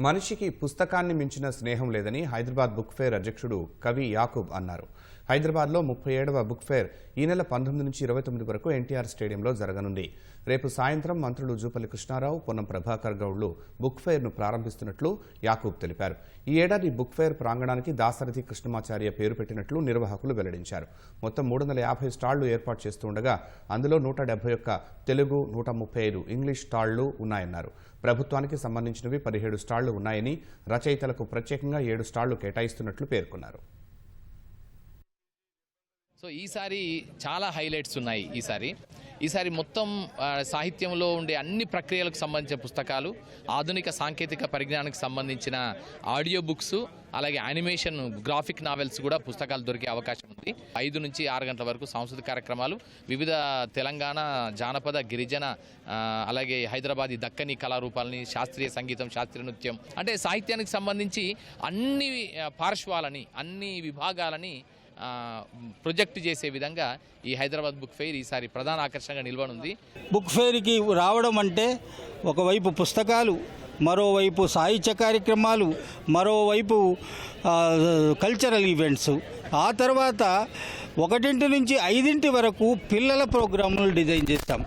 మనిషికి పుస్తకాన్ని మించిన స్నేహం లేదని హైదరాబాద్ బుక్ ఫేర్ అధ్యక్షుడు కవి యాకూబ్ అన్నారు. హైదరాబాద్లో 37వ బుక్ ఫేర్ ఈ నెల 19 నుంచి 29 వరకు ఎన్టీఆర్ స్టేడియంలో జరగనుంది. రేపు సాయంత్రం మంత్రులు జూపల్లి కృష్ణారావు, పొన్నం ప్రభాకర్ గౌడ్లు బుక్ ఫేర్ను ప్రారంభిస్తున్నట్లు యాకూబ్ తెలిపారు. ఈ ఏడాది బుక్ ఫేర్ ప్రాంగణానికి దాశరథి కృష్ణమాచార్య పేరు పెట్టినట్లు నిర్వాహకులు వెల్లడించారు. మొత్తం 350 స్టాళ్లు ఏర్పాటు చేస్తుండగా అందులో 171 తెలుగు, 135 ఇంగ్లీష్ స్టాళ్లు ఉన్నాయన్నారు. ప్రభుత్వానికి సంబంధించినవి 17 స్టాళ్లు ఉన్నాయని, రచయితలకు ప్రత్యేకంగా 7 స్టాళ్లు కేటాయిస్తున్నట్లు పేర్కొన్నారు. సో ఈసారి చాలా హైలైట్స్ ఉన్నాయి. ఈసారి మొత్తం సాహిత్యంలో ఉండే అన్ని ప్రక్రియలకు సంబంధించిన పుస్తకాలు, ఆధునిక సాంకేతిక పరిజ్ఞానానికి సంబంధించిన ఆడియో బుక్స్, అలాగే యానిమేషన్ గ్రాఫిక్ నావెల్స్ కూడా పుస్తకాలు దొరికే అవకాశం ఉంది. 5 నుంచి 6 గంటల వరకు సాంస్కృతిక కార్యక్రమాలు, వివిధ తెలంగాణ, జానపద, గిరిజన, అలాగే హైదరాబాదీ దక్కని కళారూపాలని, శాస్త్రీయ సంగీతం, శాస్త్రీయ నృత్యం, అంటే సాహిత్యానికి సంబంధించి అన్ని పార్శ్వాలని, అన్ని విభాగాలని ప్రొజెక్ట్ చేసే విధంగా ఈ హైదరాబాద్ బుక్ ఫెయిర్ ఈసారి ప్రధాన ఆకర్షణగా నిలవనుంది. బుక్ ఫెయిర్కి రావడం అంటే ఒకవైపు పుస్తకాలు, మరోవైపు సాహిత్య కార్యక్రమాలు, మరోవైపు కల్చరల్ ఈవెంట్స్, ఆ తర్వాత 1 నుంచి 5 వరకు పిల్లల ప్రోగ్రాములు డిజైన్ చేస్తాం.